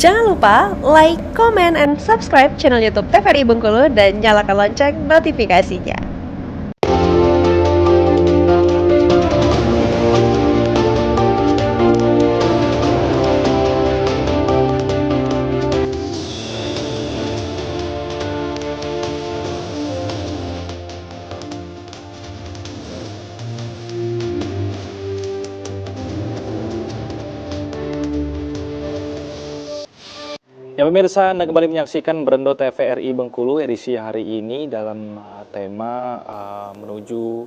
Jangan lupa like, comment, and subscribe channel YouTube TVRI Bengkulu dan nyalakan lonceng notifikasinya. Ya pemirsa, Anda kembali menyaksikan Brendo TVRI Bengkulu edisi hari ini dalam tema menuju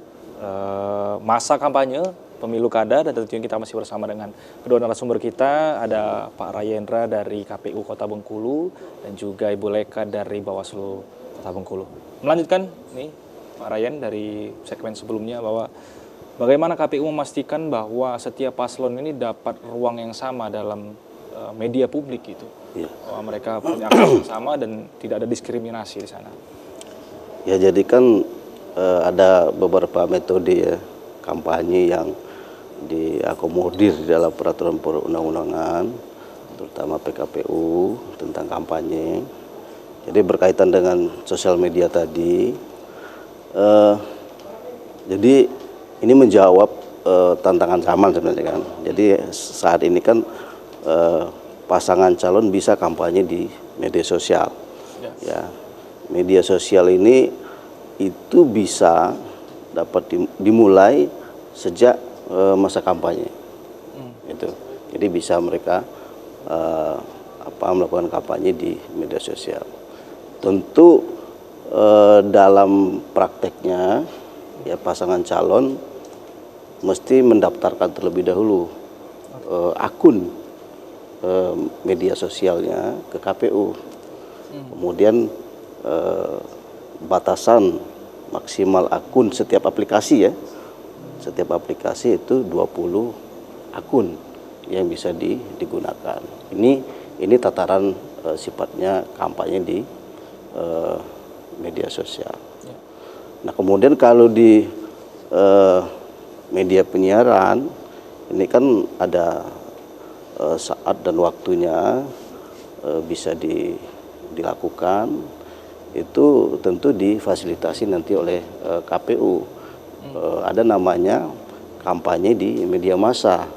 masa kampanye pemilu kada, dan tentunya kita masih bersama dengan kedua narasumber kita, ada Pak Rayendra dari KPU Kota Bengkulu dan juga Ibu Leka dari Bawaslu Kota Bengkulu. Melanjutkan nih Pak Rayen dari segmen sebelumnya bahwa bagaimana KPU memastikan bahwa setiap paslon ini dapat ruang yang sama dalam media publik gitu, bahwa mereka punya akses yang sama dan tidak ada diskriminasi di sana. Ya, jadi kan ada beberapa metode ya kampanye yang diakomodir di dalam peraturan perundang-undangan, terutama PKPU tentang kampanye. Jadi berkaitan dengan sosial media tadi, jadi ini menjawab tantangan zaman sebenarnya kan. Jadi saat ini kan pasangan calon bisa kampanye di media sosial. Ya, media sosial ini itu bisa dapat dimulai sejak masa kampanye. Itu, jadi bisa mereka melakukan kampanye di media sosial. Tentu dalam prakteknya ya pasangan calon mesti mendaftarkan terlebih dahulu akun media sosialnya ke KPU. Kemudian batasan maksimal akun setiap aplikasi ya. Setiap aplikasi itu 20 akun yang bisa digunakan. Ini tataran sifatnya kampanye di media sosial. Nah, kemudian kalau di media penyiaran ini kan ada saat dan waktunya bisa dilakukan, itu tentu difasilitasi nanti oleh KPU. Ada namanya kampanye di media massa,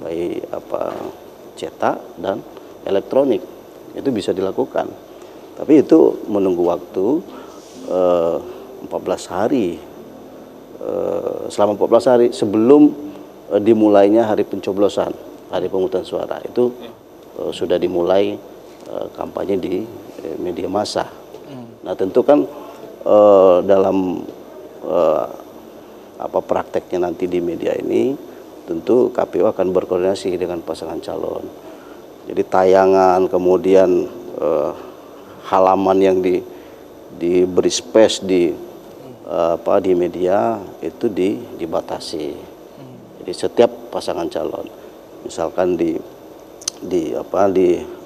baik cetak dan elektronik, itu bisa dilakukan. Tapi itu menunggu waktu 14 hari, selama 14 hari sebelum dimulainya hari pencoblosan, hari pemungutan suara itu sudah dimulai kampanye di media massa. Nah, tentu kan dalam prakteknya nanti di media ini tentu KPU akan berkoordinasi dengan pasangan calon. Jadi tayangan, kemudian halaman yang diberi space di media itu dibatasi. Jadi setiap pasangan calon, misalkan di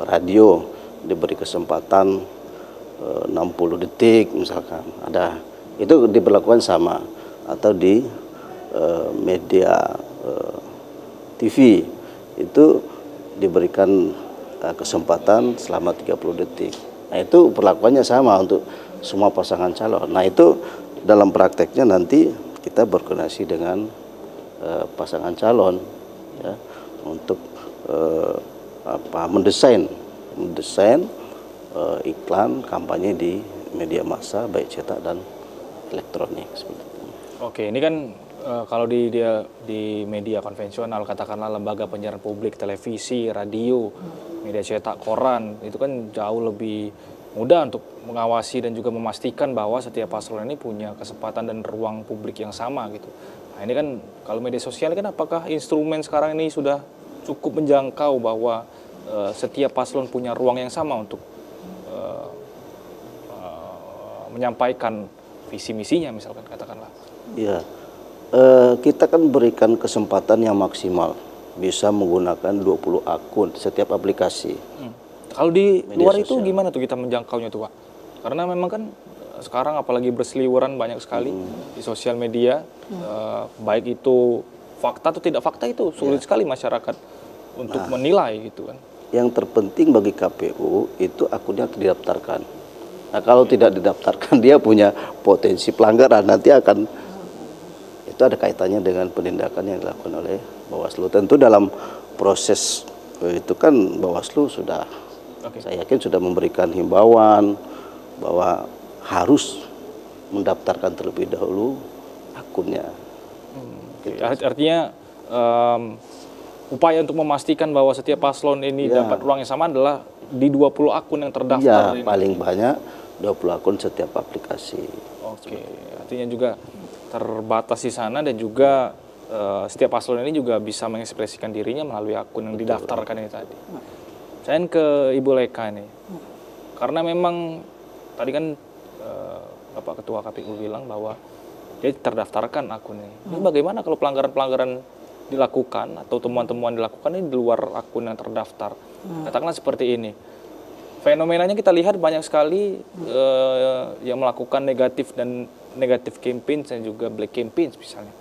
radio diberi kesempatan 60 detik misalkan, ada itu diberlakukan sama, atau di media TV itu diberikan kesempatan selama 30 detik. Nah, itu perlakuannya sama untuk semua pasangan calon. Nah, itu dalam prakteknya nanti kita berkoordinasi dengan pasangan calon ya, untuk mendesain iklan kampanye di media massa baik cetak dan elektronik seperti itu. Oke, ini kan kalau di media konvensional, katakanlah lembaga penyiaran publik, televisi, radio, media cetak, koran, itu kan jauh lebih mudah untuk mengawasi dan juga memastikan bahwa setiap paslon ini punya kesempatan dan ruang publik yang sama gitu. Nah, ini kan kalau media sosial kan, apakah instrumen sekarang ini sudah cukup menjangkau bahwa setiap paslon punya ruang yang sama untuk menyampaikan visi misinya misalkan, katakanlah? Iya, kita kan berikan kesempatan yang maksimal, bisa menggunakan 20 akun setiap aplikasi. Kalau di Media luar sosial. itu gimana tuh kita menjangkaunya tuh, Pak? Karena memang kan sekarang apalagi berseliweran banyak sekali di sosial media, baik itu fakta atau tidak fakta, itu sulit sekali masyarakat untuk menilai gitu kan. yang terpenting bagi KPU itu akunnya didaftarkan. Nah kalau tidak didaftarkan dia punya potensi pelanggaran, nanti akan itu ada kaitannya dengan penindakan yang dilakukan oleh Bawaslu. Tentu dalam proses itu kan Bawaslu sudah, saya yakin sudah memberikan himbauan bahwa harus mendaftarkan terlebih dahulu akunnya. Gitu. Artinya upaya untuk memastikan bahwa setiap paslon ini dapat ruang yang sama adalah di 20 akun yang terdaftar. Iya, paling banyak 20 akun setiap aplikasi. Oke, artinya juga terbatas di sana dan juga setiap paslon ini juga bisa mengekspresikan dirinya melalui akun yang didaftarkan ini tadi. Saya ke Ibu Leka nih, karena memang tadi kan Bapak Ketua KPU bilang bahwa dia terdaftarkan akun ini. Ini bagaimana kalau pelanggaran-pelanggaran dilakukan atau temuan-temuan dilakukan ini di luar akun yang terdaftar? Katakanlah seperti ini. Fenomenanya kita lihat banyak sekali yang melakukan negatif campaign dan juga black campaign misalnya.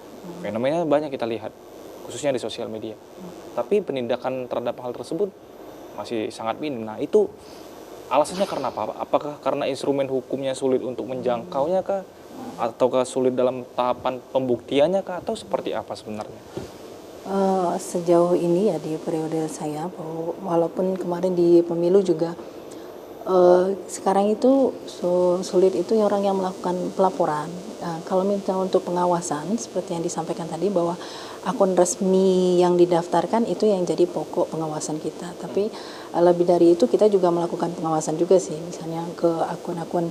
Fenomenanya banyak kita lihat, khususnya di sosial media. Tapi penindakan terhadap hal tersebut masih sangat minim. Nah itu alasannya karena apa? Apakah karena instrumen hukumnya sulit untuk menjangkaunya kah? Ataukah sulit dalam tahapan pembuktiannya kah? Atau seperti apa sebenarnya? Sejauh ini ya di periode saya, walaupun kemarin di pemilu juga sekarang itu sulit itu orang yang melakukan pelaporan. Kalau misalnya untuk pengawasan seperti yang disampaikan tadi bahwa akun resmi yang didaftarkan itu yang jadi pokok pengawasan kita. Tapi lebih dari itu kita juga melakukan pengawasan juga sih, misalnya ke akun-akun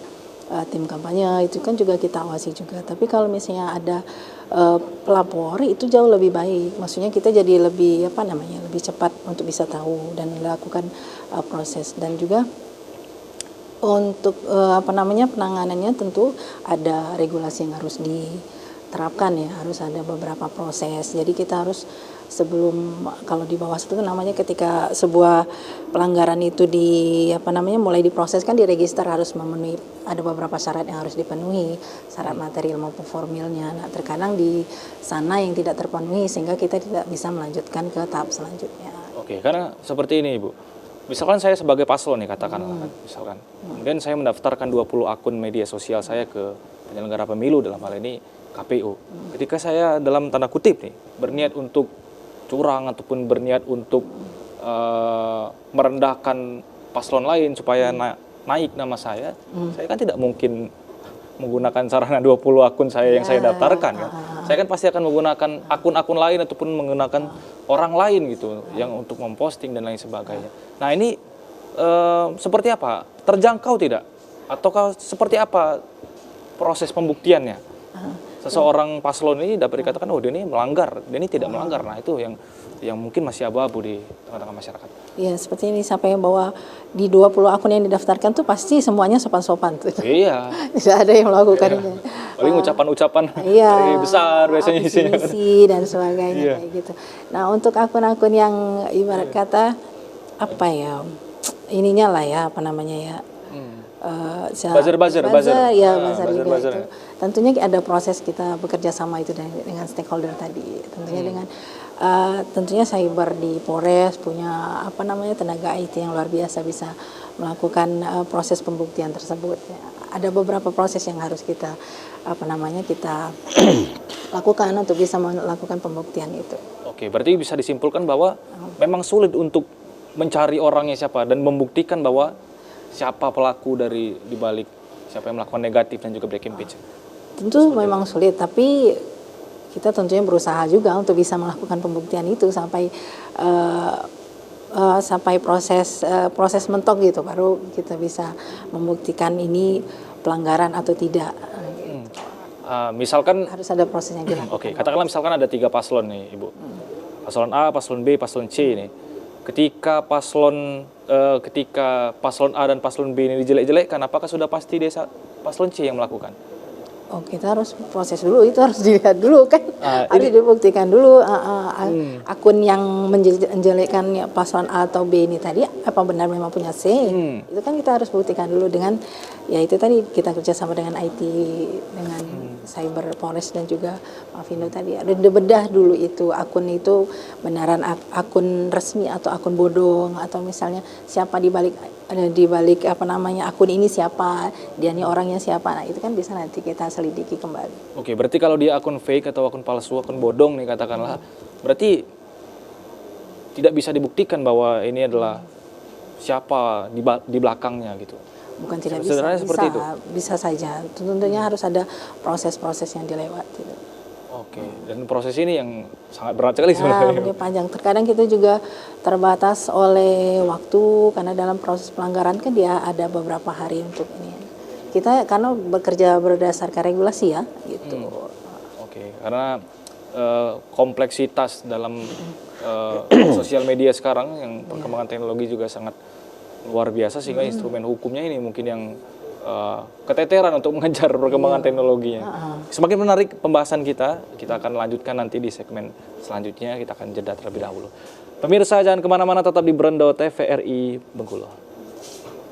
tim kampanye itu kan juga kita awasi juga. Tapi kalau misalnya ada pelapor itu jauh lebih baik. Maksudnya kita jadi lebih lebih cepat untuk bisa tahu dan melakukan proses. Dan juga untuk penanganannya tentu ada regulasi yang harus diterapkan ya, harus ada beberapa proses. Jadi kita harus sebelum, kalau di Bawaslu itu namanya ketika sebuah pelanggaran itu mulai diproses kan diregister harus memenuhi, ada beberapa syarat yang harus dipenuhi, syarat material maupun formilnya. Nah terkadang di sana yang tidak terpenuhi sehingga kita tidak bisa melanjutkan ke tahap selanjutnya. Oke, karena seperti ini Ibu. Misalkan saya sebagai paslon nih katakanlah misalkan. Kemudian saya mendaftarkan 20 akun media sosial saya ke penyelenggara pemilu, dalam hal ini KPU. Ketika saya dalam tanda kutip nih berniat untuk curang ataupun berniat untuk merendahkan paslon lain supaya naik nama saya kan tidak mungkin menggunakan sarana 20 akun saya yang saya daftarkan kan. Saya kan pasti akan menggunakan akun-akun lain ataupun menggunakan orang lain gitu yang untuk memposting dan lain sebagainya. Nah ini seperti apa? Terjangkau tidak? Ataukah seperti apa proses pembuktiannya? Seseorang paslon ini dapat dikatakan dia ini melanggar, dia ini tidak melanggar. Nah itu yang mungkin masih abu-abu di tengah-tengah masyarakat. Iya, seperti ini sampaikan bahwa di 20 akun yang didaftarkan tuh pasti semuanya sopan-sopan tuh. Iya. Tidak ada yang melakukannya. Paling ucapan-ucapan besar biasanya isinya. Dan sebagainya kayak gitu. Nah, untuk akun-akun yang ibarat kata ininya lah ya, buzzer juga itu. Tentunya ada proses kita bekerja sama itu dengan stakeholder tadi. Tentunya cyber di Polres punya tenaga IT yang luar biasa bisa melakukan proses pembuktian tersebut. Ada beberapa proses yang harus kita kita lakukan untuk bisa melakukan pembuktian itu. Oke, berarti bisa disimpulkan bahwa memang sulit untuk mencari orangnya siapa dan membuktikan bahwa siapa pelaku dari dibalik siapa yang melakukan negatif dan juga black campaign. Tentu memang sulit, tapi kita tentunya berusaha juga untuk bisa melakukan pembuktian itu sampai proses mentok gitu, baru kita bisa membuktikan ini pelanggaran atau tidak. Misalkan harus ada prosesnya dilakukan. Oke, katakanlah misalkan ada 3 paslon nih Ibu, paslon A, paslon B, paslon C nih. Ketika paslon A dan paslon B ini dijelek-jelekkan, apakah sudah pasti paslon C yang melakukan? Oh, kita harus proses dulu, itu harus dilihat dulu kan, harus dibuktikan dulu akun yang menjelekkan paslon A atau B ini tadi apa benar memang punya C, itu kan kita harus buktikan dulu dengan ya itu tadi kita kerjasama dengan IT dengan Cyber Polres dan juga Pak Vino tadi ada bedah dulu itu akun itu benaran akun resmi atau akun bodong, atau misalnya siapa di balik apa namanya akun ini, siapa dia ini orangnya siapa. Nah itu kan bisa nanti kita selidiki kembali. Oke, berarti kalau dia akun fake atau akun palsu, akun bodong nih katakanlah, berarti tidak bisa dibuktikan bahwa ini adalah siapa di belakangnya gitu. Bukan tidak bisa, Sederhananya seperti itu. Bisa saja. Tentunya harus ada proses-proses yang dilewati. Oke, dan proses ini yang sangat berat sekali sebenarnya. Ini panjang. Terkadang kita juga terbatas oleh waktu karena dalam proses pelanggaran kan dia ada beberapa hari untuk ini. Kita karena bekerja berdasarkan regulasi ya, gitu. Oke, karena kompleksitas dalam sosial media sekarang yang perkembangan teknologi juga sangat luar biasa sehingga instrumen hukumnya ini mungkin yang keteteran untuk mengejar perkembangan teknologinya. Semakin menarik pembahasan kita akan lanjutkan nanti di segmen selanjutnya, kita akan jeda terlebih dahulu. Pemirsa jangan kemana-mana, tetap di Brendo TVRI Bengkulu.